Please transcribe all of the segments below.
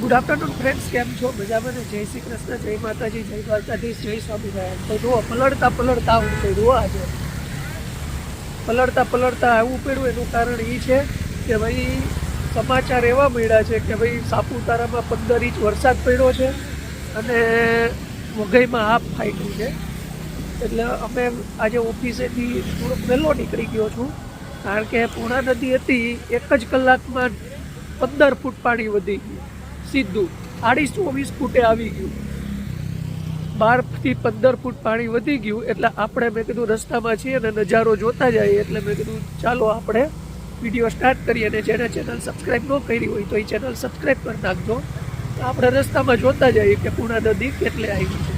Good afternoon friends, કેમ છો? મજામાં ને? જય શ્રી કૃષ્ણ, જય માતાજી, જય દ્વારકાધીશ, જય સ્વામિનારાયણ. તો જુઓ, પલળતા આવું પડ્યું. આજે પલળતા આવું પડ્યું એનું કારણ એ છે કે ભાઈ સમાચાર એવા મળ્યા છે કે ભાઈ સાપુતારામાં 15 ઇંચ વરસાદ પડ્યો છે અને વઘઈમાં હાફ ફાટ્યું છે. એટલે અમે આજે ઓફિસેથી થોડોક વહેલો નીકળી ગયો છું, કારણ કે પૂર્ણા નદી હતી 1 જ કલાકમાં 15 ફૂટ પાણી વધી ગયું. સીધું 24 ફૂટે આવી ગયું. 12 થી 15 ફૂટ પાણી વધી ગયું. એટલે આપણે મેં કીધું રસ્તામાં છીએ ને નજારો જોતા જઈએ, એટલે મેં કીધું ચાલો આપણે વિડીયો સ્ટાર્ટ કરીએ. અને જેને ચેનલ સબસ્ક્રાઈબ ન કરી હોય તો એ ચેનલ સબસ્ક્રાઈબ કરી નાખજો. આપણે રસ્તામાં જોતા જઈએ કે પૂર્ણા નદી કેટલે આવી છે.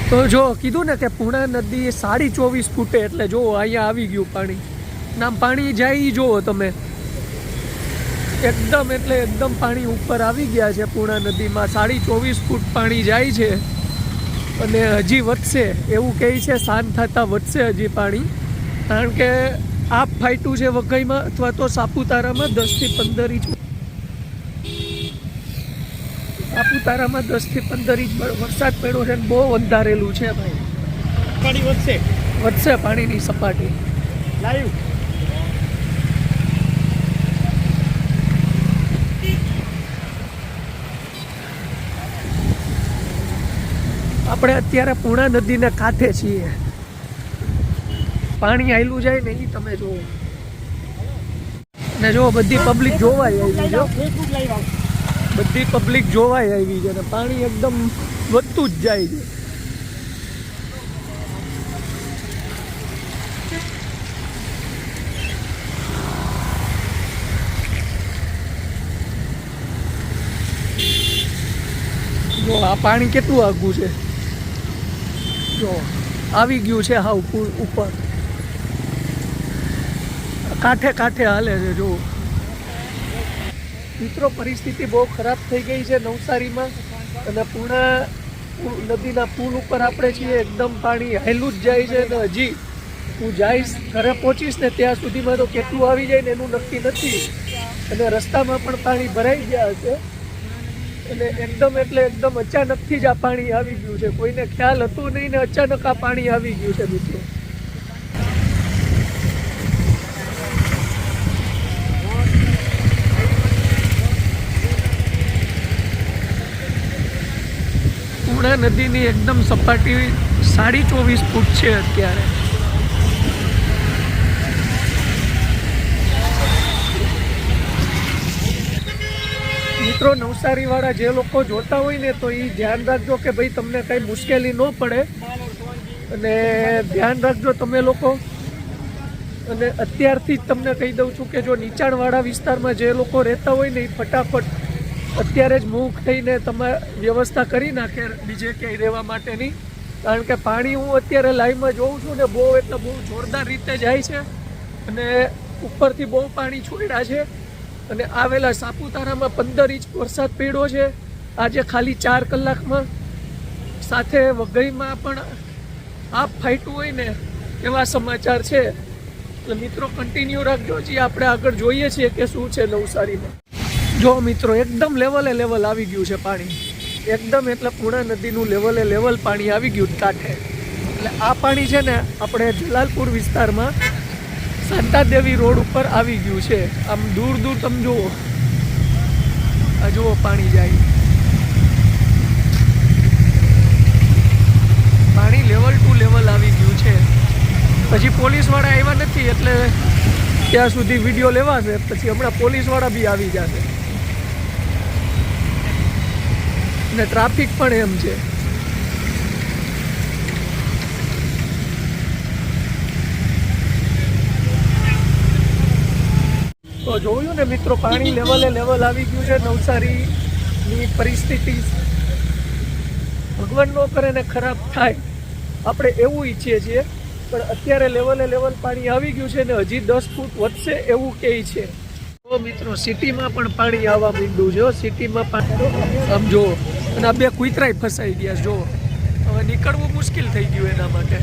તો જો કીધું ને કે પૂર્ણા નદી 24.5 ફૂટે, એટલે જુઓ અહીંયા આવી ગયું પાણી. નામ પાણી જાય જુઓ તમે, એકદમ પાણી ઉપર આવી ગયા છે. પૂર્ણા નદીમાં 24.5 ફૂટ પાણી જાય છે અને હજી વધશે એવું કહે છે. શાંત થતાં વધશે હજી પાણી, કારણ કે આપ ફાટ્યું છે વઘઈમાં અથવા તો સાપુતારામાં 10 થી 15 ઇંચ. સાપુતારામાં 10 થી 15 ઇંચ વરસાદ પડ્યો છે. બહુ અંધારેલું છે ભાઈ. પાણી વધશે પાણીની સપાટી. લાઈવ આપણે અત્યારે પૂર્ણા નદીને કાંઠે છીએ. પાણી આયલું જાય ને એ તમે જુઓ. ને જો બધી પબ્લિક જોવાય આવી છે, બધી પબ્લિક જોવાય આવી છે ને પાણી એકદમ વધતું જ જાય છે. જો આ પાણી કેટલું આઘું છે. જો આવી ગયું છે હાવ પુલ ઉપર, કાંઠે હાલે છે. જો મિત્રો, પરિસ્થિતિ બહુ ખરાબ થઈ ગઈ છે નવસારીમાં. અને પૂર્ણા નદીના પુલ ઉપર આપણે છીએ, એકદમ પાણી હાયલું જ જાય છે. અને હજી હું જઈશ ઘરે પહોંચીશ ને ત્યાં સુધીમાં તો કેટલું આવી જાય ને એનું નક્કી નથી. અને રસ્તામાં પણ પાણી ભરાઈ ગયા હશે. અને એકદમ અચાનકથી જ આ પાણી આવી ગયું છે. કોઈને ખ્યાલ હતો નહીં ને અચાનક આ પાણી આવી ગયું છે મિત્રો. પૂર્ણા નદીની એકદમ સપાટી 24.5 ફૂટ છે અત્યારે. મિત્રો, નવસારી વાળા જે લોકો જોતા હોય ને તો એ ધ્યાન રાખજો કે ભાઈ તમને કઈ મુશ્કેલી ન પડે. અને ધ્યાન રાખજો તમે લોકો. અને અત્યારથી જ તમને કહી દઉં છું કે જો નીચાણવાળા વિસ્તારમાં જે લોકો રહેતા હોય ને એ ફટાફટ અત્યારે જ મૂવ થઈને તમારે વ્યવસ્થા કરી નાખે બીજે ક્યાંય રહેવા માટેની. કારણ કે પાણી હું અત્યારે લાઈવમાં જોઉં છું ને બહુ જોરદાર રીતે જાય છે. અને ઉપરથી બહુ પાણી છોડ્યા છે. અને આવેલા સાપુતારામાં 15 ઇંચ વરસાદ પડ્યો છે આજે ખાલી 4 કલાકમાં. સાથે વઘઈમાં પણ આપ ફાટ્યું હોય ને એવા સમાચાર છે. એટલે મિત્રો કન્ટિન્યુ રાખજો, જે આપણે આગળ જોઈએ છીએ કે શું છે નવસારીમાં. જો મિત્રો, એકદમ લેવલ આવી ગયું છે પાણી. એકદમ પૂર્ણા નદીનું લેવલ પાણી આવી ગયું કાંઠે. એટલે આ પાણી છે ને આપણે જલાલપુર વિસ્તારમાં શાંતાદેવી રોડ ઉપર આવી ગયું છે. આમ દૂર તમે જુઓ, આ જુઓ પાણી જાય. પાણી લેવલ ટુ લેવલ આવી ગયું છે. પછી પોલીસવાળા આવ્યા નથી એટલે ત્યાં સુધી વિડીયો લેવાશે. પછી હમણાં પોલીસવાળા બી આવી જશે. અને ટ્રાફિક પણ એમ છે. તો જોયું ને મિત્રો, પાણી લેવલ આવી ગયું છે. નવસારીની પરિસ્થિતિ ભગવાન ન કરે ને ખરાબ થાય, આપણે એવું ઈચ્છીએ છીએ. પણ અત્યારે લેવલ પાણી આવી ગયું છે ને હજી 10 ફૂટ વધશે એવું કહે છે. તો મિત્રો, સિટીમાં પણ પાણી આવવા માંડ્યું છે. સિટીમાં પાણી સમજો. અને આ 2 કૂતરાય ફસાઈ ગયા. જો હવે નીકળવું મુશ્કેલ થઈ ગયું એના માટે.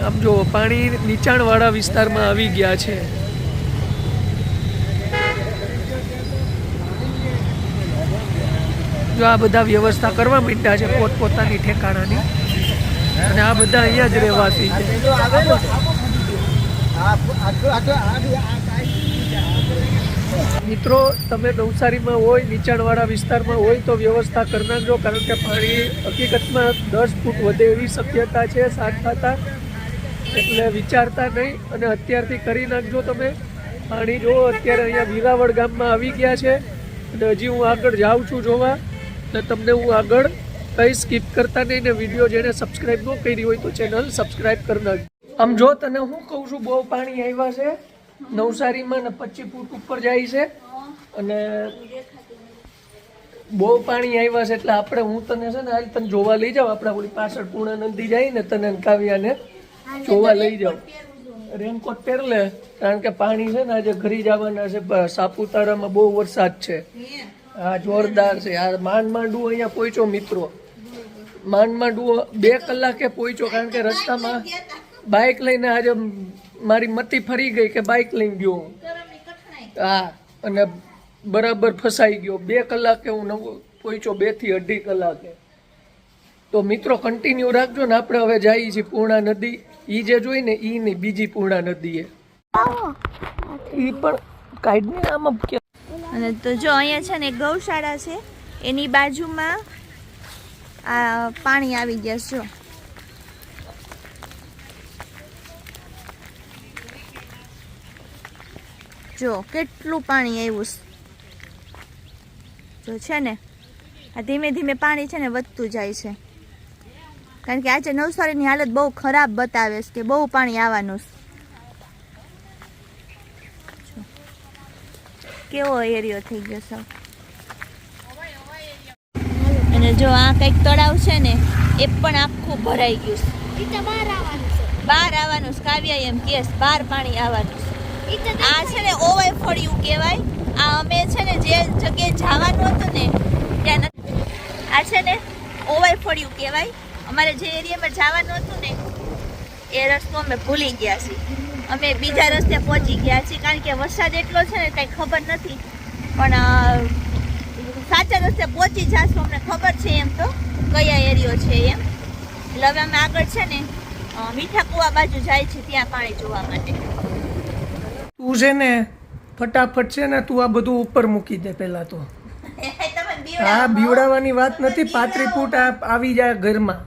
આમ જો પાણી નીચાણવાળા વિસ્તારમાં આવી ગયા છે. જો આ બધા વ્યવસ્થા કરવા માંડ્યા છે પોતપોતાની ઠેકાણાની, અને આ બધા અહીંયા જ રહેવાસી છે. મિત્રો તમે નવસારીમાં હોય, નીચાણવાળા વિસ્તારમાં હોય તો વ્યવસ્થા કરી નાખજો, કારણ કે પાણી હકીકતમાં 10 ફૂટ વધે એવી શક્યતા છે સાત થતા, એટલે વિચારતા નહીં અને અત્યારથી કરી નાખજો તમે પાણી. જો અત્યારે અહીંયા વીરાવળ ગામમાં આવી ગયા છે અને હજી હું આગળ જાઉં છું જોવા, એટલે તમને હું આગળ કંઈ સ્કીપ કરતા નહીં. ને વિડીયો જેને સબસ્ક્રાઈબ ન કરી હોય તો ચેનલ સબસ્ક્રાઈબ કરી નાખજો. આમ જો તને હું કહું છું, બહુ પાણી આવ્યા છે નવસારીમાં ને 25 ફૂટ ઉપર જાય છે, અને બહુ પાણી આવ્યા છે. એટલે આપણે હું તને છે ને હાલ તને જોવા લઈ જાઉં, આપણે ઓલી પાછળ પૂર્ણા નદી જાય ને તને કાવ્યાને જોવા લઈ જાઉં. રેનકોટ પહેર લે, કારણ કે પાણી છે ને આજે ઘરી જવાના છે. સાપુતારામાં બહુ વરસાદ છે, હા જોરદાર છે. આ માંડું અહીંયા પહોંચ્યો મિત્રો, માંડું 2 કલાકે પહોંચ્યો, કારણ કે રસ્તામાં બાઇક લઈને આજે મારી મતી ફરી ગઈ કે બાઇક લઈને ગયો હું, હા, અને બરાબર ફસાઈ ગયો. 2 કલાકે હું પહોંચ્યો, 2 થી 2.5 કલાકે. તો મિત્રો કન્ટિન્યુ રાખજો ને. આપણે હવે જઈએ છીએ પૂર્ણા નદી. ઈ જે જોઈ ને ઈ નહીં, બીજી પૂર્ણા નદી એ પણ કાઢને આમાં. અને તો જો અહીંયા છે ને ગૌશાળા છે, એની બાજુમાં આ પાણી આવી ગયા છે. જો કેટલું પાણી આવ્યું જો છે ને. આ ધીમે ધીમે પાણી છે ને વધતું જાય છે, કારણ કે આજે નવસારીની હાલત બહુ ખરાબ બતાવે છે કે બહુ પાણી આવવાનું છે. કેવો એરિયો થઈ ગયો સૌ. અને જો આ કંઈક તળાવ છે ને એ પણ આખું ભરાઈ ગયું છે. બહાર આવવાનું છે, કાવ્યા એમ કે બહાર પાણી આવવાનું છે. આ છે ને ઓવાય ફળિયું કહેવાય. આ અમે છે ને જે જગ્યાએ જવાનું હતું ને ત્યાં નથી. આ છે ને ઓવાય ફળિયું કહેવાય. અમારે જે એરિયામાં જવાનું હતું ને એ રસ્તો અમે ભૂલી ગયા છીએ. અમે બીજા રસ્તે પહોંચી ગયા છીએ, કારણ કે વરસાદ એટલો છે ને કંઈ ખબર નથી, પણ સાચા રસ્તે પહોંચી જશું. અમને ખબર છે એમ તો કયા એરિયો છે એમ. એટલે હવે અમે આગળ છે ને મીઠા કુવા બાજુ જાય છે ત્યાં પાણી જોવા માટે. તું છે ને ફટાફટ છે ને તું આ બધું ઉપર મૂકી દે પહેલા તો. હા, બીવડાવવાની વાત નથી. 35 ફૂટ આવી જાય ઘરમાં,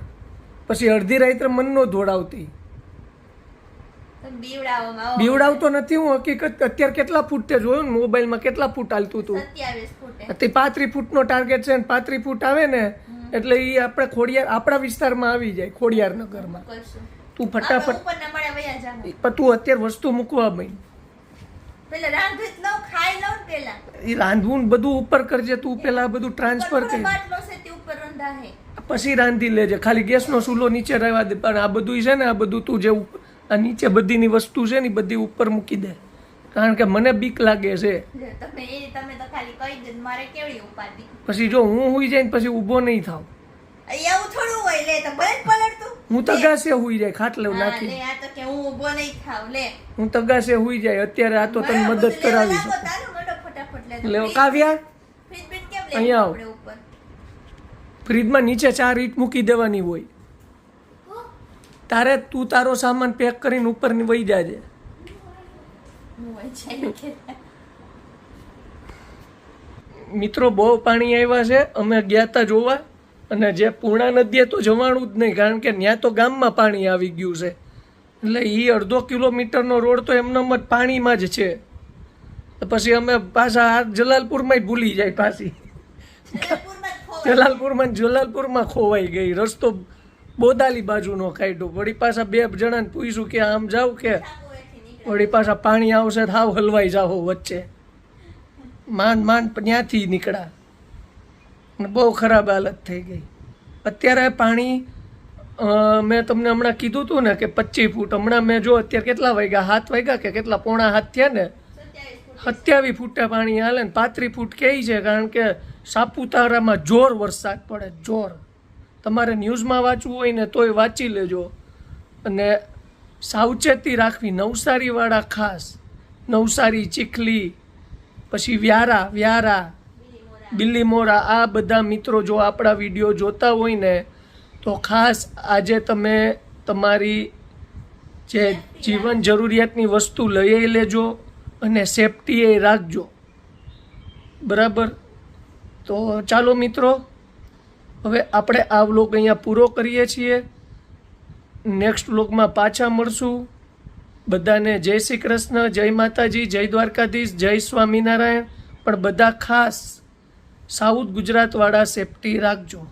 પછી અડધી રાત્રે મન નો દોડાવતી. બીવડાવતો નથી હું. હકીકત અત્યારે કેટલા ફૂટ તે જોયું ને મોબાઈલમાં, કેટલા ફૂટ હાલતું હતું. 35 ફૂટનો ટાર્ગેટ છે ને 35 ફૂટ આવે ને એટલે એ આપણે ખોડિયાર, આપણા વિસ્તારમાં આવી જાય, ખોડિયાર નગરમાં. તું ફટાફટ, પણ તું અત્યારે વસ્તુ મૂકવા બની. એ રાંધવું બધું ઉપર કરજે તું, પેલા બધું ટ્રાન્સફર કરી પછી રાંધી લેજે. ખાલી ગેસનો ચૂલો નીચે રહેવા દે. પણ આ બધું છે ને, આ બધું તું જે આ નીચે બધીની વસ્તુ છે ને બધી ઉપર મૂકી દે, કારણ કે મને બીક લાગે છે. પછી જો હું હુઈ જાય ને પછી ઊભો નહીં થાવ. હું તગાસે હુઈ જાય, ખાટલે નાખી હું તગાસે હુઈ જાય. અત્યારે આ તો તને મદદ કરાવી શકું. લે કાવ્યા અહીંયા આવ. ફ્રીજમાં નીચે 4 ઈંટ મૂકી દેવાની હોય. તારે તું તારો સામાન પેક કરીને ઉપર ની વહી જાજે. મિત્રો બહુ પાણી આવ્યા છે. અમે ગયા તા જોવા, અને જે પૂર્ણા નદીએ તો જવાનું જ નહીં, કારણ કે ત્યાં તો ગામમાં પાણી આવી ગયું છે. એટલે એ 1.5 કિલોમીટરનો રોડ તો એમનેમ જ પાણીમાં જ છે. પછી અમે પાછા જલાલપુરમાં જ ભૂલી જાય. પાછી જલાલપુરમાં ખોવાઈ ગઈ. રસ્તો બોદાલી બાજુનો કાઢ્યો. વળી પાછા 2 જણાને પૂછ્યું કે આમ જાવ કે વળી પાછા પાણી આવશે હાવ હલવાઈ જાઓ વચ્ચે. માંડ ત્યાંથી નીકળ્યા. બહુ ખરાબ હાલત થઈ ગઈ. અત્યારે પાણી મેં તમને હમણાં કીધું હતું ને કે 25 ફૂટ. હમણાં મેં જો અત્યારે કેટલા વાગ્યા, 7 વાગ્યા કે કેટલા, પોણા 7 થયા ને, 27 ફૂટે પાણી હાલે ને 35 ફૂટ કહે છે. કારણ કે સાપુતારામાં જોર વરસાદ પડે, જોર. તમારે ન્યૂઝમાં વાંચવું હોય ને તોય વાંચી લેજો, અને સાવચેતી રાખવી. નવસારીવાળા ખાસ, નવસારી, ચીખલી, પછી વ્યારા, બિલ્લીમોરા આ બધા મિત્રો જો આપણા વિડીયો જોતા હોય ને તો ખાસ આજે તમે તમારી જે જીવન જરૂરિયાતની વસ્તુ લઈ લેજો અને સેફટી એ રાખજો, બરાબર. તો ચાલો મિત્રો, હવે આપણે આ વ્લોગ અહીંયા પૂરો કરીએ છીએ. નેક્સ્ટ વ્લોગમાં પાછા મળશું. બધાને જય શ્રી કૃષ્ણ, જય માતાજી, જય દ્વારકાધીશ, જય સ્વામિનારાયણ. પણ બધા ખાસ સાઉથ ગુજરાતવાળા સેફટી રાખજો.